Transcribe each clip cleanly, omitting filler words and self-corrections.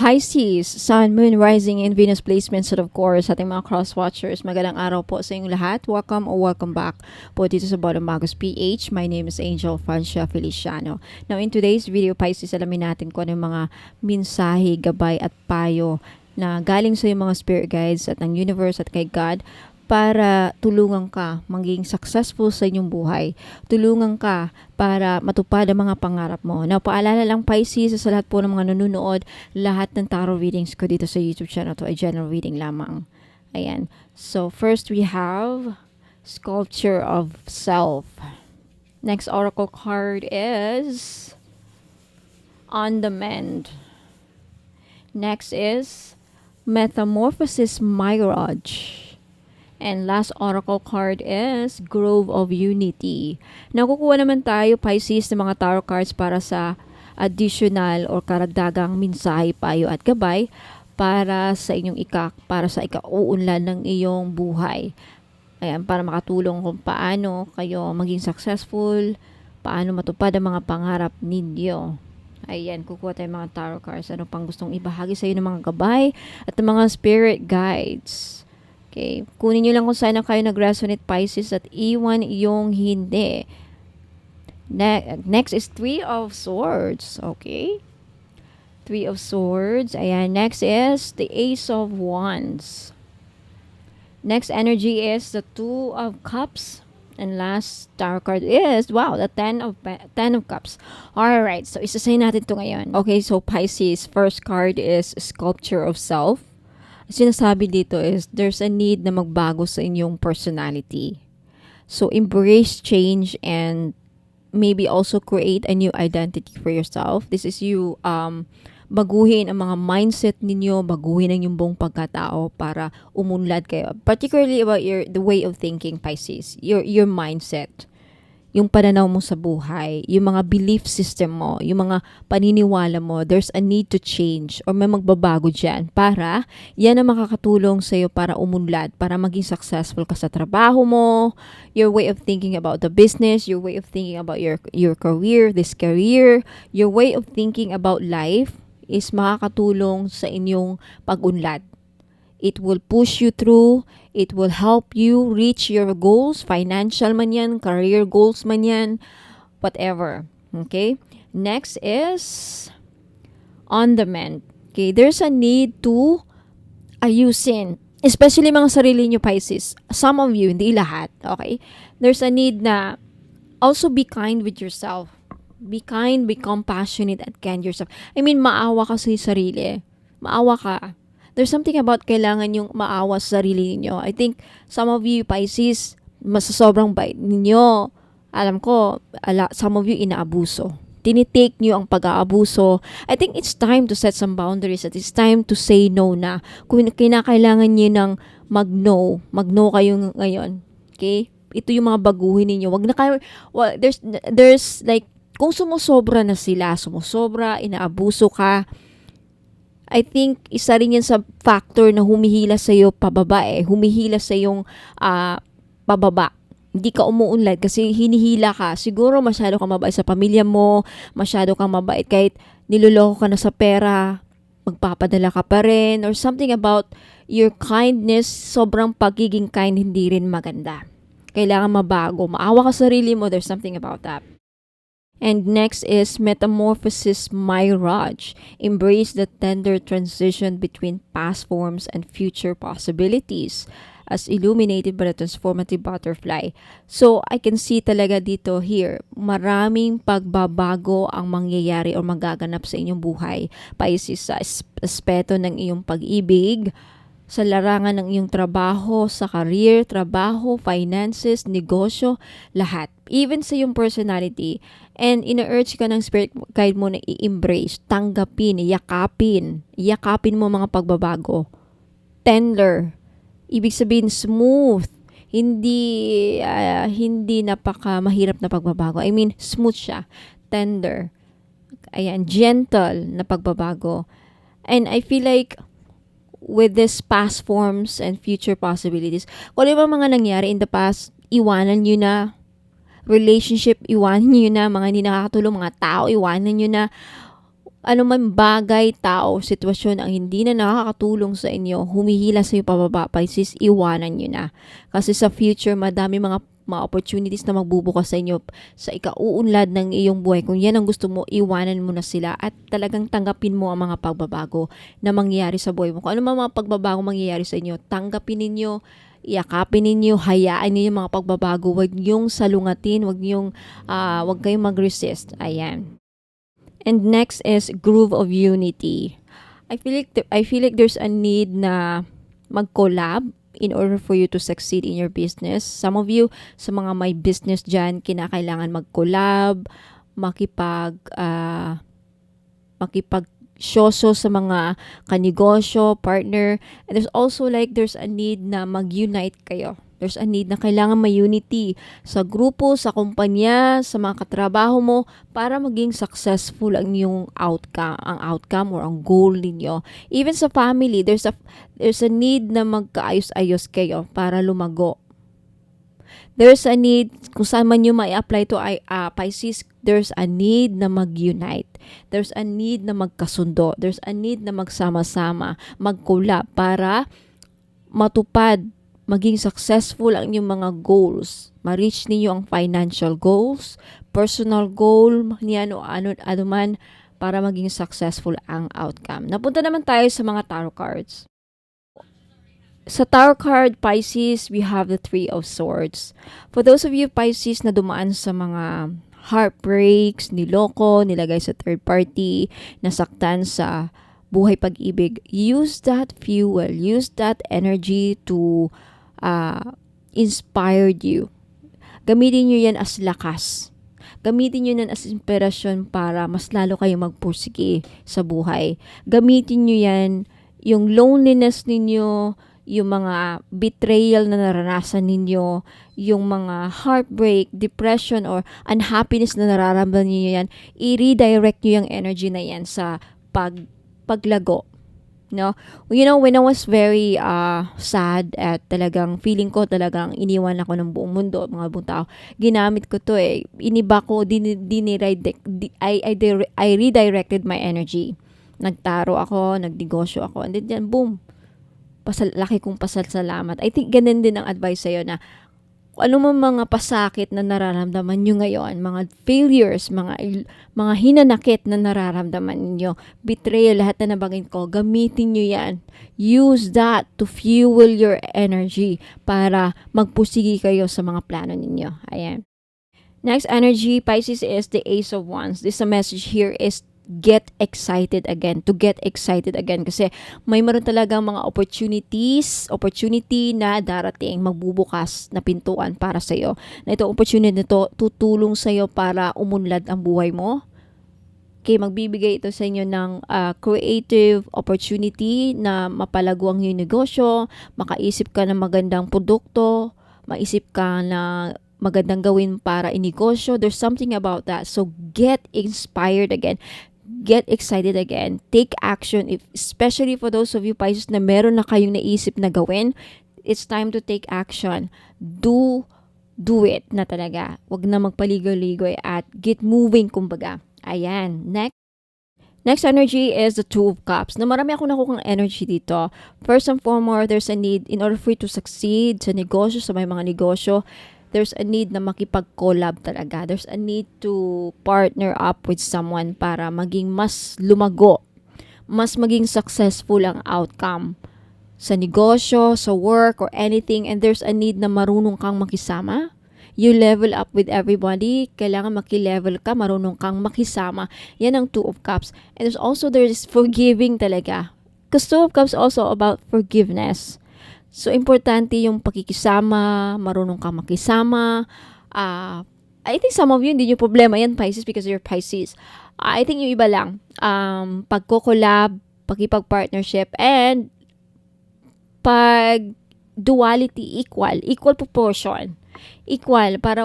Pisces, Sun, Moon, Rising, and Venus placements, and of course, ating mga cross-watchers, magandang araw po sa inyong lahat. Welcome or welcome back po dito sa Bottom Magos PH. My name is Angel Francia Feliciano. Now, in today's video, Pisces, alamin natin kung ano yung mga mensahe, gabay, at payo na galing sa yung mga spirit guides at ng universe at kay God para tulungan ka maging successful sa inyong buhay. Tulungan ka para matupad ang mga pangarap mo. Now, paalala lang Pisces sa lahat po ng mga nanonood, lahat ng tarot readings ko dito sa YouTube channel to ay general reading lamang. Ayan. So, first we have Sculpture of Self. Next oracle card is On the Mend. Next is Metamorphosis Mirage. And last oracle card is Grove of Unity. Nakukuha naman tayo, Pisces, ng mga tarot cards para sa additional or karagdagang mensahe, payo at gabay para sa inyong para sa ikauunlad ng iyong buhay. Ayan, para makatulong kung paano kayo maging successful, paano matupad ang mga pangarap ninyo. Ayan, kukuha tayo mga tarot cards. Ano pang gustong ibahagi sa iyo ng mga gabay at ng mga spirit guides. Okay, kunin nyo lang kung saan na kayo nag-resonate, Pisces, at iwan yung hindi. Next is Three of Swords. Okay. Three of Swords. Ayan, next is the Ace of Wands. Next energy is the Two of Cups. And last tarot card is, wow, the Ten of Cups. Alright, so isasayin natin ito ngayon. Okay, so Pisces, first card is Sculpture of Self. Sinasabi dito is there's a need na magbago sa inyong personality. So embrace change and maybe also create a new identity for yourself. This is you baguhin ang mga mindset ninyo, baguhin ang inyong buong pagkatao para umunlad kayo. Particularly about the way of thinking, Pisces, your mindset. Yung pananaw mo sa buhay, yung mga belief system mo, yung mga paniniwala mo, there's a need to change or may magbabago dyan para yan ang makakatulong sa'yo para umunlad, para maging successful ka sa trabaho mo, your way of thinking about the business, your way of thinking about your career, your way of thinking about life is makakatulong sa inyong pag-unlad. It will push you through. It will help you reach your goals. Financial man yan, career goals man yan, whatever. Okay? Next is On the Mend. Okay? There's a need to ayusin. Especially mga sarili nyo, Pisces. Some of you, hindi lahat. Okay? There's a need na also be kind with yourself. Be kind, be compassionate, and kind yourself. I mean, maawa ka sa sarili. Maawa ka. There's something about kailangan yung maawa sa sarili niyo. I think some of you, Pisces, sobrang bait ninyo. Alam ko, some of you inaabuso. Tinitake niyo ang pag-aabuso. I think it's time to set some boundaries at it's time to say no na. Kung kinakailangan niyo ng mag-no kayo ngayon. Okay? Ito yung mga baguhin ninyo. Wag na kayo, there's like, kung sumusobra na sila, inaabuso ka, I think isa rin yan sa factor na humihila sa iyo pababa humihila sa iyong pababa. Hindi ka umuunlad kasi hinihila ka. Siguro masyado kang mabait sa pamilya mo, masyado kang mabait kahit niloloko ka na sa pera, magpapadala ka pa rin, or something about your kindness, sobrang pagiging kind hindi rin maganda. Kailangan mabago. Maawa ka sa sarili mo, there's something about that. And next is Metamorphosis Mirage. Embrace the tender transition between past forms and future possibilities as illuminated by the transformative butterfly. So, I can see talaga dito here, maraming pagbabago ang mangyayari o magaganap sa inyong buhay. Pisces, sa aspeto ng iyong pag-ibig, sa larangan ng iyong trabaho, sa career, trabaho, finances, negosyo, lahat. Even sa iyong personality. And ina-urge ka ng spirit guide mo na i-embrace, tanggapin, yakapin. Yakapin mo mga pagbabago. Tender. Ibig sabihin smooth. Hindi napaka mahirap na pagbabago. I mean, smooth siya. Tender. Ayan, gentle na pagbabago. And I feel like with this past forms and future possibilities, kung ano ba mga nangyari in the past, iwanan nyo na. Relationship, iwanan nyo na. Mga hindi nakakatulong, mga tao, iwanan nyo na. Ano man bagay, tao, sitwasyon ang hindi na nakakatulong sa inyo, humihila sa iyo pababa, Pisces, iwanan nyo na. Kasi sa future, madami mga opportunities na magbubukas sa inyo sa ikauunlad ng iyong buhay. Kung yan ang gusto mo, iwanan mo na sila at talagang tanggapin mo ang mga pagbabago na mangyayari sa buhay mo. Kung ano mga pagbabago mangyayari sa inyo, tanggapin ninyo, iyakapin ninyo, hayaan ninyo mga pagbabago. Huwag niyong salungatin, huwag kayong mag-resist. Ayan. And next is groove of unity. I feel like there's a need na mag-collab in order for you to succeed in your business. Some of you, sa mga may business dyan, kinakailangan mag-collab, makipag syoso sa mga kanegosyo, partner. And there's also like there's a need na mag-unite kayo. There's a need na kailangan may unity sa grupo, sa kumpanya, sa mga katrabaho mo para maging successful ang outcome or ang goal ninyo. Even sa family, there's a need na magkaayos-ayos kayo para lumago. There's a need, kung saan man nyo ma-apply to Pisces, there's a need na mag-unite. There's a need na magkasundo. There's a need na magsama-sama, mag-collab para matupad, maging successful ang inyong mga goals. Ma-reach ninyo ang financial goals, personal goal, ano man, para maging successful ang outcome. Napunta naman tayo sa mga tarot cards. Sa tarot card, Pisces, we have the Three of Swords. For those of you, Pisces, na dumaan sa mga heartbreaks, niloko, nilagay sa third party, nasaktan sa buhay pag-ibig, use that fuel, use that energy to inspired you. Gamitin nyo yan as lakas. Gamitin nyo yan as inspirasyon para mas lalo kayo magpursige sa buhay. Gamitin nyo yan, yung loneliness ninyo, yung mga betrayal na naranasan ninyo, yung mga heartbreak, depression, or unhappiness na nararamdaman niyo yan, i-redirect nyo yung energy na yan sa paglago. No? You know, when I was very sad at talagang feeling ko talagang iniwan ako ng buong mundo, mga buong tao, ginamit ko to iniba ko, I redirected my energy. Nagtaro ako, nagnegosyo ako, and then boom, laki kong pasalamat. I think ganun din ang advice sa'yo na ano man mga pasakit na nararamdaman nyo ngayon, mga failures, mga hinanakit na nararamdaman niyo, betrayal, lahat na nabangin ko, gamitin nyo yan. Use that to fuel your energy para magpusigi kayo sa mga plano ninyo. Ayan. Next energy, Pisces, is the Ace of Wands. This message here is to get excited again kasi may meron talagang mga opportunity na darating, magbubukas na pintuan para sa iyo. Na itong opportunity nito tutulong sa iyo para umunlad ang buhay mo. Okay, magbibigay ito sa inyo ng creative opportunity na mapalago ang iyong negosyo, makaisip ka ng magandang produkto, maisip ka na magandang gawin para inegosyo. There's something about that. So get inspired again. Get excited again. Take action. Especially for those of you, Pisces, na meron na kayong naisip na gawin, it's time to take action. Do it na talaga. Huwag na magpaligoy-ligoy at get moving, kumbaga. Ayan. Next energy is the Two of Cups. Na marami akong nakukuha energy dito. First and foremost, there's a need in order for you to succeed sa negosyo, sa may mga negosyo. There's a need na makipag-collab talaga. There's a need to partner up with someone para maging mas lumago, mas maging successful ang outcome sa negosyo, sa work, or anything. And there's a need na marunong kang makisama. You level up with everybody. Kailangan makilevel ka, marunong kang makisama. Yan ang Two of Cups. And there's forgiving talaga. Because Two of Cups also about forgiveness. So, importante yung pakikisama, marunong kang makisama. I think some of you, hindi nyo problema yan, Pisces, because you're Pisces. I think yung iba lang, pagko-collab, pakipag-partnership, and pag-duality, equal proportion. Equal, para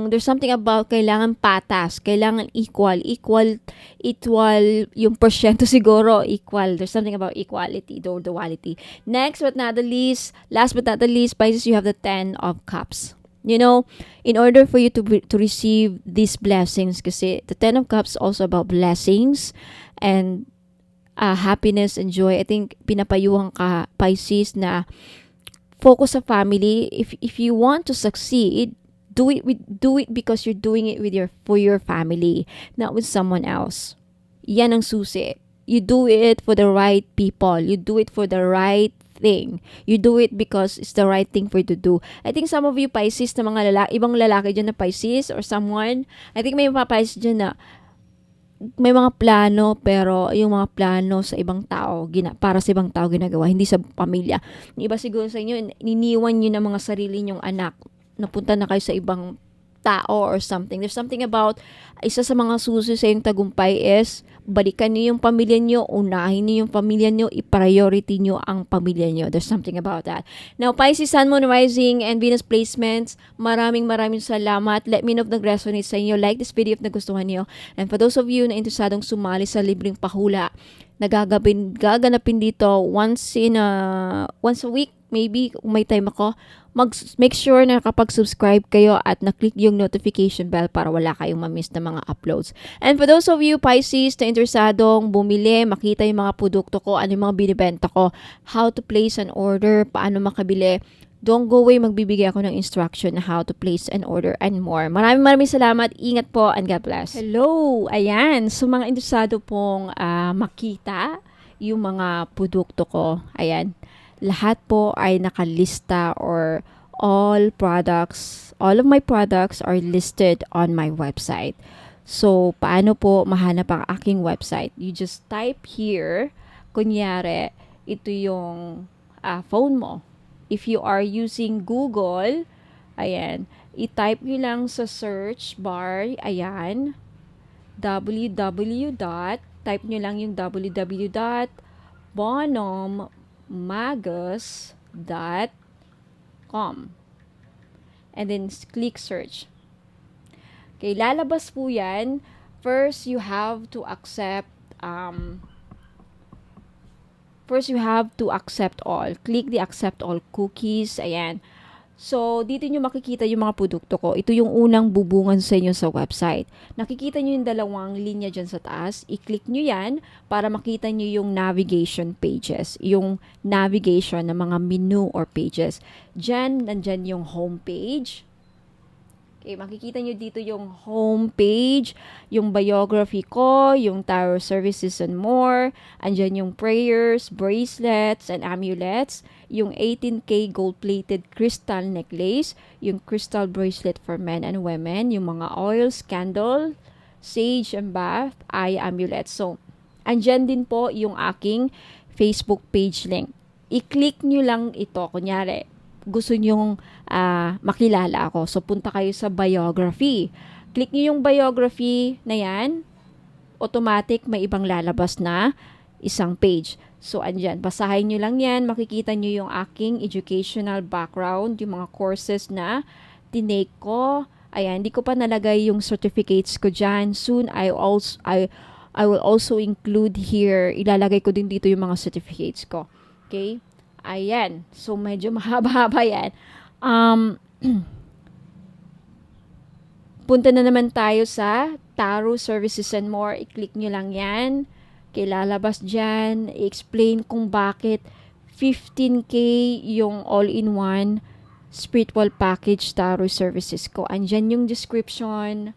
there's something about kailangan patas, kailangan equal, yung porsyento siguro, equal. There's something about equality, duality. Last but not the least, Pisces, you have the Ten of Cups. You know, in order for you to receive these blessings, kasi the Ten of Cups also about blessings and happiness and joy. I think pinapayuhan ka, Pisces, na focus sa family. If you want to succeed, do it because you're doing it with for your family, not with someone else. Yan ang susi. You do it for the right people. You do it for the right thing. You do it because it's the right thing for you to do. I think some of you Pisces na mga ibang lalaki dyan na Pisces or someone, I think may mga Pisces dyan na may mga plano, pero yung mga plano sa ibang tao, para sa ibang tao ginagawa, hindi sa pamilya. Yung iba siguro sa inyo, niniwan nyo ng mga sarili nyong anak, napunta na kayo sa ibang tao or something. There's something about, isa sa mga susi sa yung tagumpay is, balikan niyo yung pamilya niyo, unahin niyo yung pamilya niyo, i-priority niyo ang pamilya niyo. There's something about that. Now, Pisces, Sun, Moon, Rising, and Venus placements, maraming salamat. Let me know if nag-resonate sa inyo. Like this video if nagustuhan niyo. And for those of you na interesadong sumali sa libreng pahula, gaganapin dito once a week, maybe kung may time ako, make sure na nakapag-subscribe kayo at na-click yung notification bell para wala kayong ma-miss na mga uploads. And for those of you Pisces na interesadong bumili, makita yung mga produkto ko, ano yung mga binibenta ko, how to place an order, paano makabili, don't go away, magbibigay ako ng instruction na how to place an order and more. Maraming salamat, ingat po, and God bless. Hello! Ayan, so mga interesado pong makita yung mga produkto ko, ayan, lahat po ay nakalista or all of my products are listed on my website. So, paano po mahanap ang aking website? You just type here, kunyari, ito yung phone mo. If you are using Google, ayan, i-type nyo lang sa search bar, ayan, type nyo lang yung www.bonhommmagus.com and then click search. Okay, lalabas po yan. First, you have to accept all. Click the accept all cookies. Ayan. So, dito nyo makikita yung mga produkto ko. Ito yung unang bubungan sa inyo sa website. Nakikita nyo yung dalawang linya dyan sa taas. I-click nyo yan para makita nyo yung navigation pages. Yung navigation ng mga menu or pages. Nandyan yung home page. Okay, makikita nyo dito yung home page, yung biography ko, yung tarot services and more. Andyan yung prayers, bracelets, and amulets. Yung 18K gold-plated crystal necklace, yung crystal bracelet for men and women, yung mga oils, candle, sage and bath, eye amulets. So, andyan din po yung aking Facebook page link. I-click nyo lang ito. Kunyari, gusto nyong makilala ako. So, punta kayo sa biography. Click nyo yung biography na yan. Automatic, may ibang lalabas na isang page. So, andyan. Basahin nyo lang yan. Makikita nyo yung aking educational background, yung mga courses na tinake ko. Ayan, hindi ko pa nalagay yung certificates ko dyan. Soon, I will also include here, ilalagay ko din dito yung mga certificates ko. Okay? Ayan. So, medyo mahaba-haba yan. Punta na naman tayo sa Tarot Services and More. I-click nyo lang yan. Lalabas dyan. I-explain kung bakit 15K yung all-in-one spiritual package Tarot Services ko. Andyan yung description.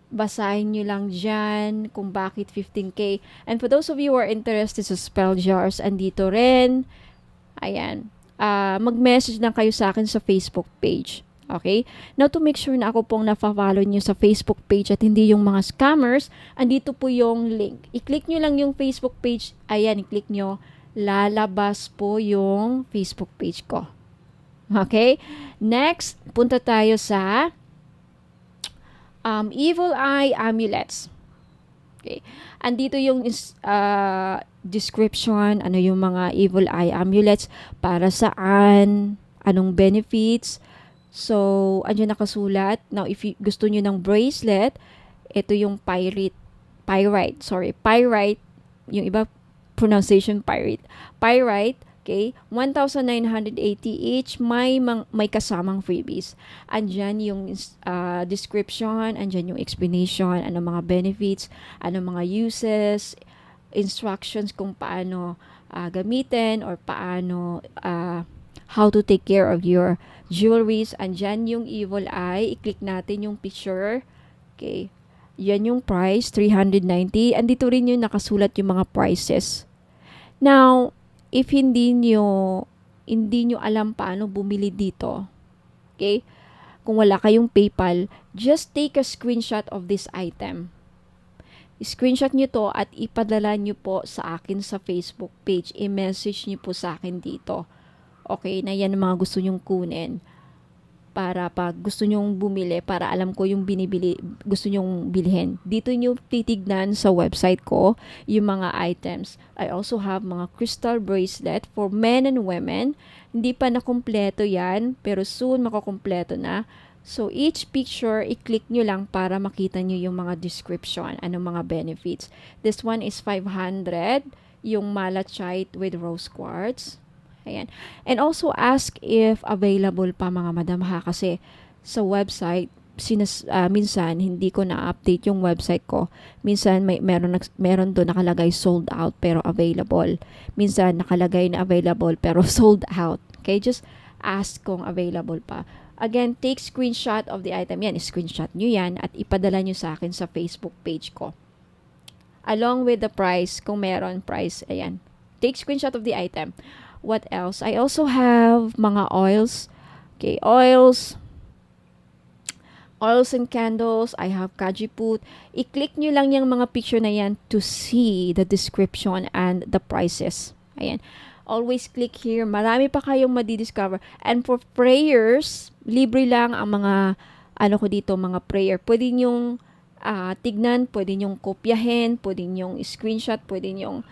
Basahin nyo lang dyan kung bakit 15K. And for those of you who are interested sa spell jars, andito rin. Ayan. Mag-message lang kayo sa akin sa Facebook page. Okay? Now, to make sure na ako pong na-follow nyo sa Facebook page at hindi yung mga scammers, andito po yung link. I-click nyo lang yung Facebook page. Ayan, i-click nyo. Lalabas po yung Facebook page ko. Okay? Next, punta tayo sa Evil Eye Amulets. Okay. Andito yung description, ano yung mga Evil Eye Amulets, para saan, anong benefits. So, andyan nakasulat. Now, if gusto nyo ng bracelet, ito yung pyrite, yung iba pronunciation pyrite, Okay? 1,980 each. May kasamang freebies. Andyan yung description, andyan yung explanation, ano mga benefits, ano mga uses, instructions kung paano gamitin or paano how to take care of your jewelries. Andyan yung evil eye. I-click natin yung picture. Okay. Yan yung price, 390. Andito rin yung nakasulat yung mga prices. Now, if hindi nyo alam paano bumili dito, okay? Kung wala kayong PayPal, just take a screenshot of this item. Screenshot nyo to at ipadala nyo po sa akin sa Facebook page. I-message nyo po sa akin dito. Okay, na yan ang mga gusto nyong kunin. Para pag gusto nyong bumili, para alam ko yung gusto nyong bilhin. Dito nyo titignan sa website ko yung mga items. I also have mga crystal bracelet for men and women. Hindi pa nakumpleto yan, pero soon makukumpleto na. So, each picture, i-click nyo lang para makita nyo yung mga description, anong mga benefits. This one is 500, yung malachite with rose quartz. Ayan. And also ask if available pa mga madam ha, kasi sa website minsan hindi ko na-update yung website ko. Minsan meron doon nakalagay sold out pero available. Minsan nakalagay na available pero sold out. Okay, just ask kung available pa. Again, take screenshot of the item. Yan, screenshot nyo yan at ipadala nyo sa akin sa Facebook page ko. Along with the price, kung meron price, ayan. Take screenshot of the item. What else? I also have mga oils. Okay, oils and candles. I have kajiput. I-click nyo lang yung mga picture na yan to see the description and the prices. Ayan. Always click here. Marami pa kayong madidiscover. And for prayers, libre lang ang mga, mga prayer. Pwede nyong tignan, pwede nyong kopyahin, pwede nyong screenshot, pwede nyong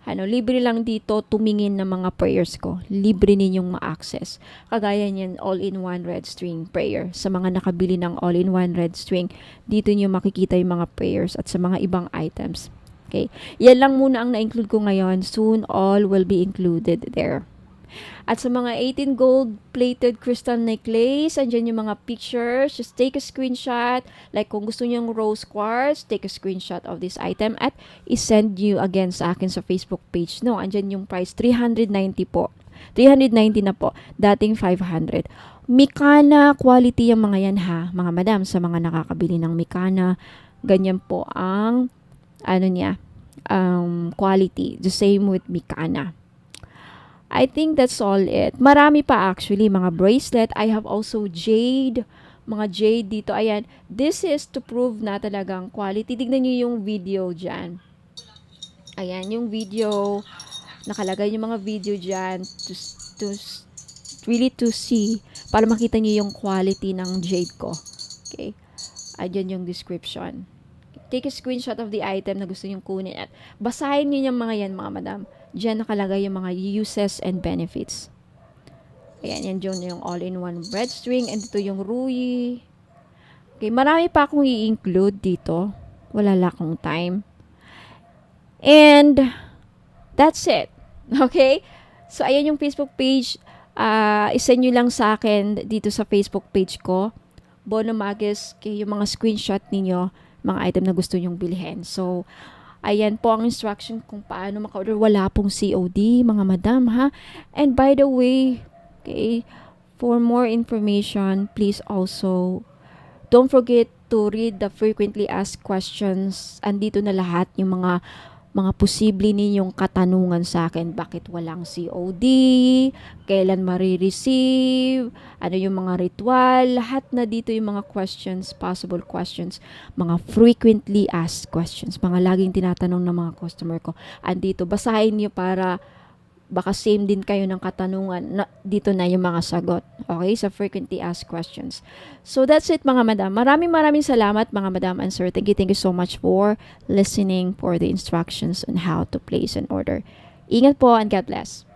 libre lang dito tumingin ng mga prayers ko. Libre ninyong ma-access. Kagaya niyan, all-in-one red string prayer. Sa mga nakabili ng all-in-one red string, dito nyo makikita yung mga prayers at sa mga ibang items. Okay? Yan lang muna ang na-include ko ngayon. Soon, all will be included there. At sa mga 18 gold-plated crystal necklace, andyan yung mga pictures. Just take a screenshot. Like kung gusto nyo yung rose quartz, take a screenshot of this item at isend you again sa akin sa Facebook page. No, andyan yung price, 390 po. 390 na po. Dating 500. Mikana quality yung mga yan ha, mga madam. Sa mga nakakabili ng Mikana, ganyan po ang quality. The same with Mikana. I think that's all it. Marami pa actually, mga bracelet. I have also jade. Mga jade dito. Ayan. This is to prove na talagang quality. Tignan nyo yung video dyan. Ayan, yung video. Nakalagay yung mga video dyan to see. Para makita nyo yung quality ng jade ko. Okay. Ayan yung description. Take a screenshot of the item na gusto nyo kunin at basahin nyo yung mga yan, mga madam. Diyan nakalagay yung mga uses and benefits. Ayan, yan yung all-in-one bread string. And ito yung ruyi. Okay, marami pa akong i-include dito. Wala lang akong time. And that's it. Okay? So, ayan yung Facebook page. Isend nyo lang sa akin dito sa Facebook page ko. Bono Magis, yung mga screenshot ninyo, mga item na gusto nyong bilhin. So, ayan po ang instruction kung paano maka-order. Wala pong COD, mga madam, ha? And by the way, okay, for more information, please also don't forget to read the frequently asked questions. Andito na lahat yung mga posible ninyong katanungan sa akin. Bakit walang COD? Kailan marireceive? Ano yung mga ritual? Lahat na dito yung mga questions, possible questions, mga frequently asked questions, mga laging tinatanong ng mga customer ko. Andito, basahin niyo para baka same din kayo ng katanungan. Dito na yung mga sagot. Okay? Sa frequently asked questions. So, that's it mga madam. Maraming salamat mga madam and sir. Thank you so much for listening for the instructions on how to place an order. Ingat po and God bless.